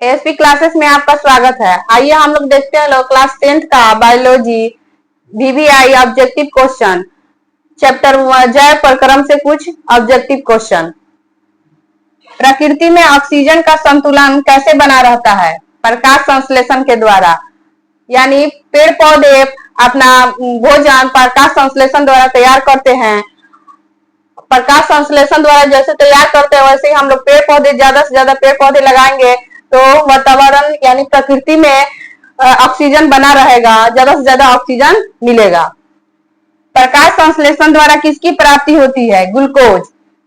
ASP classes में आपका स्वागत है। आइए हम लोग देखते हैं लोग क्लास 10th का biology VVI objective question chapter जैव प्रक्रम से कुछ ऑब्जेक्टिव क्वेश्चन। प्रकृति में ऑक्सीजन का संतुलन कैसे बना रहता है? प्रकाश संश्लेषण के द्वारा, यानी पेड़ पौधे अपना भोजन प्रकाश संश्लेषण द्वारा तैयार करते हैं। प्रकाश संश्लेषण द्वारा जैसे तैयार करते हैं वैसे ही हम लोग पेड़ पौधे ज्यादा से ज्यादा पेड़ पौधे लगाएंगे तो वातावरण यानी प्रकृति में ऑक्सीजन बना रहेगा, ज्यादा से ज्यादा ऑक्सीजन मिलेगा। प्रकाश संश्लेषण द्वारा किसकी प्राप्ति होती है? ग्लूकोज,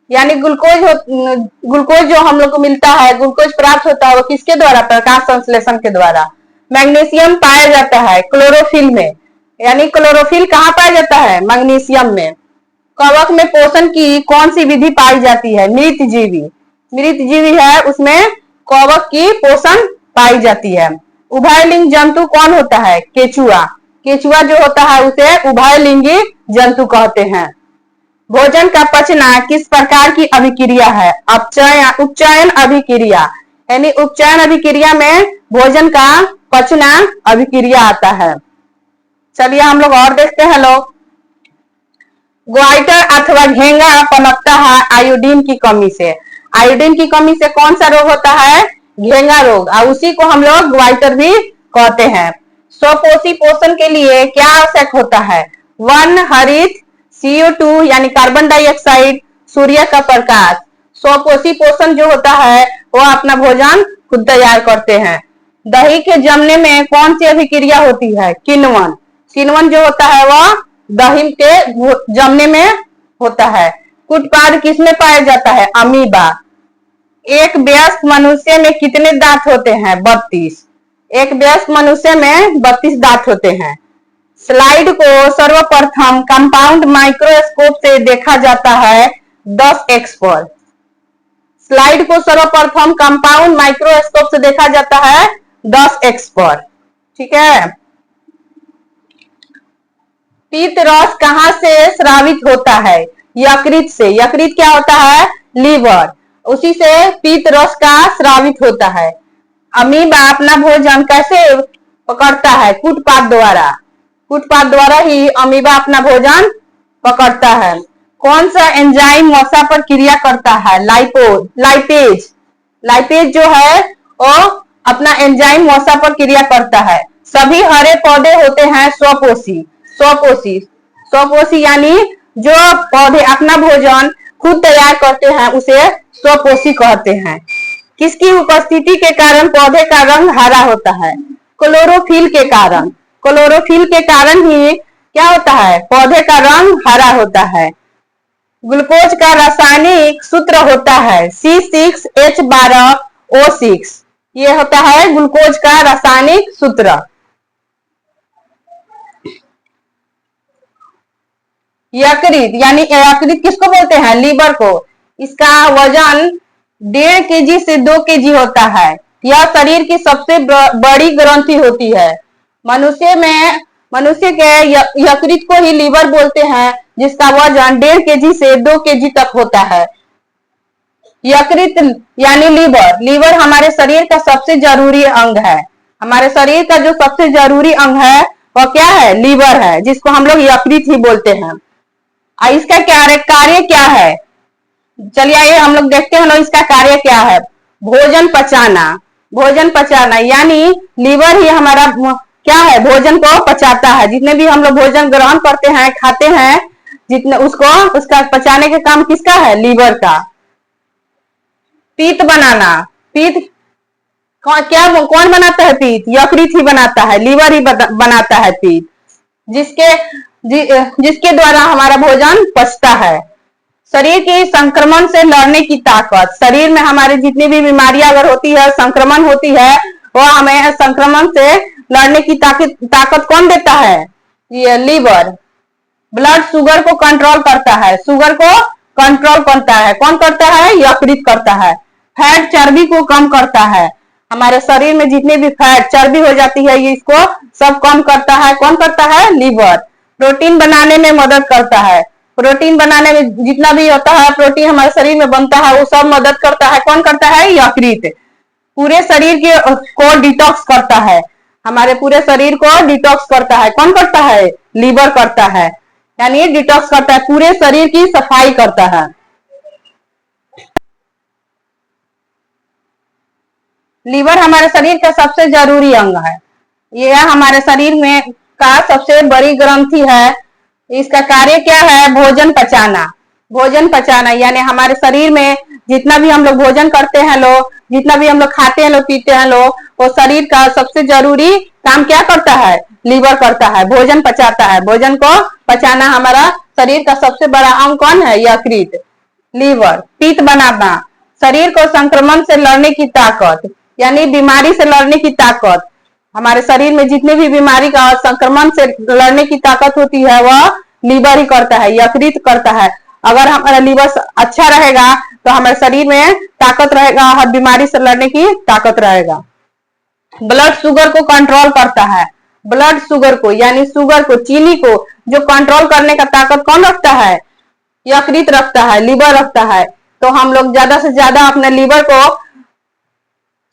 यानी ग्लूकोज जो हम लोग को मिलता है, ग्लूकोज प्राप्त होता है वो किसके द्वारा? प्रकाश संश्लेषण के द्वारा। मैग्नीशियम पाया जाता है क्लोरोफिल में, यानी क्लोरोफिल कहाँ पाया जाता है? मैग्नीशियम में। कवक में पोषण की कौन सी विधि पाई जाती है? मृत जीवी है उसमें कवक की पोषण पाई जाती है। उभयलिंग जंतु कौन होता है? केचुआ जो होता है उसे उभयलिंगी जंतु कहते हैं। भोजन का पचना किस प्रकार की अभिक्रिया है? उपचयन अभिक्रिया, यानी उपचयन अभिक्रिया में भोजन का पचना अभिक्रिया आता है। चलिए हम लोग और देखते हैं लोग। ग्वाइटर अथवा घेंगा पनपता है आयोडीन की कमी से। आयोडीन की कमी से कौन सा रोग होता है? घेंगा रोग, और उसी को हम लोग ग्वाइटर भी कहते हैं। स्वपोषी पोषण के लिए क्या आवश्यक होता है? वन, हरित, CO2 यानी कार्बन डाइऑक्साइड, सूर्य का प्रकाश। स्वपोषी पोषण जो होता है वो अपना भोजन खुद तैयार करते हैं। दही के जमने में कौन सी अभिक्रिया होती है? किण्वन जो होता है वह दही के जमने में होता है। कुटपाद किसमें पाया जाता है? अमीबा। एक वयस्क मनुष्य में कितने दांत होते हैं? 32। एक वयस्क मनुष्य में 32 दांत होते हैं। स्लाइड को सर्वप्रथम कंपाउंड माइक्रोस्कोप से देखा जाता है 10x पर। स्लाइड को सर्वप्रथम कंपाउंड माइक्रोस्कोप से देखा जाता है 10x पर, ठीक है। पीत रस कहां से स्रावित होता है? यकृत से। यकृत क्या होता है? लीवर, उसी से पीत रस का स्रावित होता है। अमीबा अपना भोजन कैसे पकड़ता है? कूटपाद द्वारा ही अमीबा अपना भोजन पकड़ता है। कौन सा एंजाइम वसा पर क्रिया करता है? लाइपेज जो है वो अपना एंजाइम वसा पर क्रिया करता है। सभी हरे पौधे होते हैं स्वपोषी, यानी जो पौधे अपना भोजन खुद तैयार करते हैं उसे स्वपोषी कहते हैं। किसकी उपस्थिति के कारण पौधे का रंग हरा होता है? क्लोरोफिल के कारण। क्लोरोफिल के कारण ही क्या होता है? पौधे का रंग हरा होता है। ग्लूकोज का रासायनिक सूत्र होता है C6H12O6। ये होता है ग्लूकोज का रासायनिक सूत्र। यकृत, यानी यकृत किसको बोलते हैं? लीवर को। इसका वजन 1.5 kg से 2 kg होता है। यह शरीर की सबसे बड़ी ग्रंथि होती है। मनुष्य के यकृत को ही लीवर बोलते हैं, जिसका वजन 1.5 kg से 2 kg तक होता है। यकृत यानी लीवर हमारे शरीर का सबसे जरूरी अंग है। हमारे शरीर का जो सबसे जरूरी अंग है वह क्या है? लीवर है, जिसको हम लोग यकृत ही बोलते हैं। इसका कार्य क्या है? चलिए आइए हम लोग देखते हैं इसका कार्य क्या है। भोजन पचाना, यानी लीवर ही हमारा क्या है? भोजन को पचाता है। जितने भी हम लोग भोजन ग्रहण करते हैं, खाते हैं, जितने उसका पचाने का काम किसका है? लीवर का। पीत बनाना, कौन बनाता है पीत? यकृत ही बनाता है, लीवर ही बनाता है पीत, जिसके द्वारा हमारा भोजन पचता है। शरीर की संक्रमण से लड़ने की ताकत, शरीर में हमारे जितनी भी बीमारियां अगर होती है, संक्रमण होती है, वो हमें संक्रमण से लड़ने की ताकत कौन देता है? ये लीवर। ब्लड शुगर को कंट्रोल करता है। शुगर को कंट्रोल करता है कौन करता है? यकृत करता है। फैट चर्बी को कम करता है। हमारे शरीर में जितने भी फैट चर्बी हो जाती है, ये इसको सब कम करता है। कौन करता है? लीवर। प्रोटीन बनाने में मदद करता है। प्रोटीन बनाने में जितना भी होता है प्रोटीन हमारे शरीर में बनता है वो सब मदद करता है। कौन करता है? यकृत। पूरे शरीर के को डिटॉक्स करता है, हमारे पूरे शरीर को डिटॉक्स करता है। कौन करता है? लीवर करता है, यानी ये डिटॉक्स करता है, पूरे शरीर की सफाई करता है। लीवर हमारे शरीर का सबसे जरूरी अंग है। यह हमारे शरीर में का सबसे बड़ी ग्रंथि है। इसका कार्य क्या है? भोजन पचाना। भोजन पचाना यानी हमारे शरीर में जितना भी हम लोग भोजन करते हैं लोग, जितना भी हम लोग खाते हैं लोग, पीते हैं लोग, वो शरीर का सबसे जरूरी काम क्या करता है? लीवर करता है, भोजन पचाता है। भोजन को पचाना हमारा शरीर का सबसे बड़ा अंग कौन है? यकृत, लीवर। पित्त बनाना, शरीर को संक्रमण से लड़ने की ताकत, यानी बीमारी से लड़ने की ताकत। हमारे शरीर में जितने भी बीमारी का संक्रमण से लड़ने की ताकत होती है वह लीवर ही करता है, यकृत करता है। अगर हमारा लीवर अच्छा रहेगा तो हमारे शरीर में ताकत रहेगा, हर बीमारी से लड़ने की ताकत रहेगा। ब्लड शुगर को कंट्रोल करता है। ब्लड शुगर को यानी शुगर को, चीनी को जो कंट्रोल करने का ताकत कौन रखता है? यकृत रखता है, लीवर रखता है। तो हम लोग ज्यादा से ज्यादा अपने लीवर को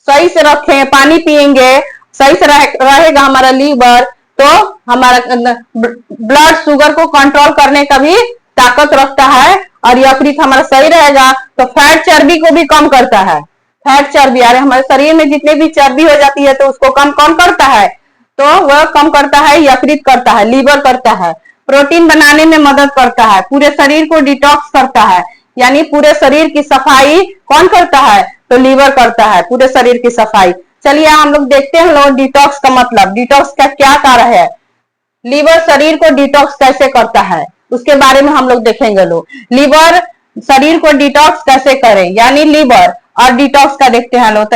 सही से रखें, पानी पिएंगे, सही से रहेगा हमारा लीवर, तो हमारा ब्लड शुगर को कंट्रोल करने का भी ताकत रखता है। और यकृत हमारा सही रहेगा तो फैट चर्बी को भी कम करता है। फैट चर्बी, अरे हमारे शरीर में जितने भी चर्बी हो जाती है तो उसको कम कौन करता है? तो वह कम करता है, यकृत करता है, लीवर करता है। प्रोटीन बनाने में मदद करता है, पूरे शरीर को डिटॉक्स करता है, यानी पूरे शरीर की सफाई कौन करता है? तो लीवर करता है, पूरे शरीर की सफाई। चलिए हम लोग देखते हैं लोग डिटॉक्स का मतलब, डिटॉक्स का क्या कार्य है, लीवर शरीर को डिटॉक्स कैसे करता है, उसके बारे में हम लोग देखेंगे। लोग लीवर शरीर को डिटॉक्स कैसे करें, यानी लीवर और डिटॉक्स का देखते हैं लोग।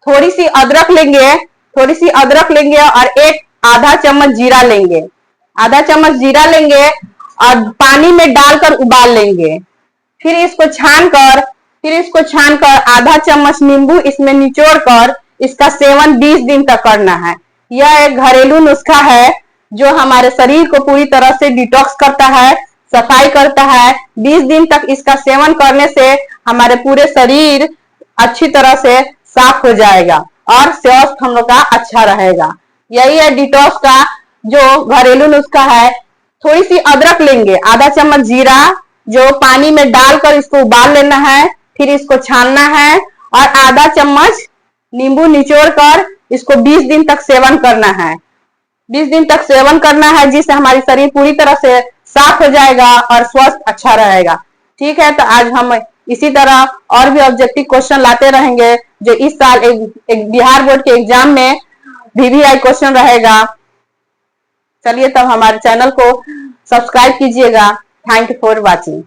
थोड़ी सी अदरक लेंगे, थोड़ी सी अदरक लेंगे और एक आधा चम्मच जीरा लेंगे, आधा चम्मच जीरा लेंगे और पानी में डालकर उबाल लेंगे। फिर इसको छानकर आधा चम्मच नींबू इसमें निचोड़कर इसका सेवन 20 दिन तक करना है। यह एक घरेलू नुस्खा है जो हमारे शरीर को पूरी तरह से डिटॉक्स करता है, सफाई करता है। 20 दिन तक इसका सेवन करने से हमारे पूरे शरीर अच्छी तरह से साफ हो जाएगा और स्वास्थ्य हम लोग का अच्छा रहेगा। यही है डिटॉक्स का जो घरेलू नुस्खा है। थोड़ी सी अदरक लेंगे, आधा चम्मच जीरा जो पानी में डालकर इसको उबाल लेना है, फिर इसको छानना है और आधा चम्मच नींबू निचोड़कर इसको 20 दिन तक सेवन करना है। 20 दिन तक सेवन करना है जिससे हमारी शरीर पूरी तरह से साफ हो जाएगा और स्वस्थ अच्छा रहेगा। ठीक है, तो आज हम इसी तरह और भी ऑब्जेक्टिव क्वेश्चन लाते रहेंगे जो इस साल एक बिहार बोर्ड के एग्जाम में VVI क्वेश्चन रहेगा। चलिए तब हमारे चैनल को सब्सक्राइब कीजिएगा। Thank you for watching.